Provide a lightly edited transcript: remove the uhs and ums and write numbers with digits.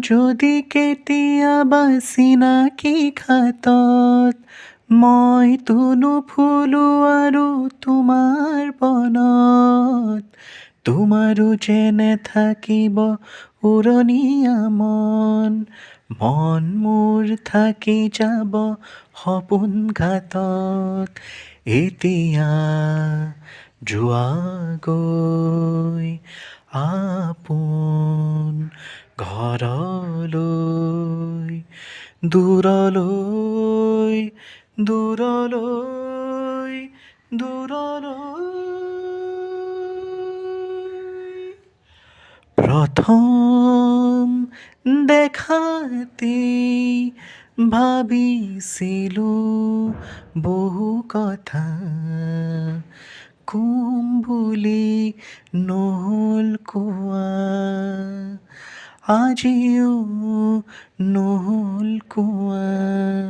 যদি কেতিয়াবা চিনাকি ঘাটত মই তুনো ফুলো আৰু তোমাৰ বনত, তোমাৰো যেনে থাকিব উৰণীয়া মন, মন মোৰ থাকি যাব সপোন ঘাটত। এতিয়া যোৱাগৈ আপোন ঘৰলৈ, দূৰলৈ দূৰলৈ দূৰলৈ। প্ৰথম দেখাতেই ভাবিছিলোঁ বহু কথা, কম বুলি নহ'ল কোৱা, আজিও নহ'ল কোৱা।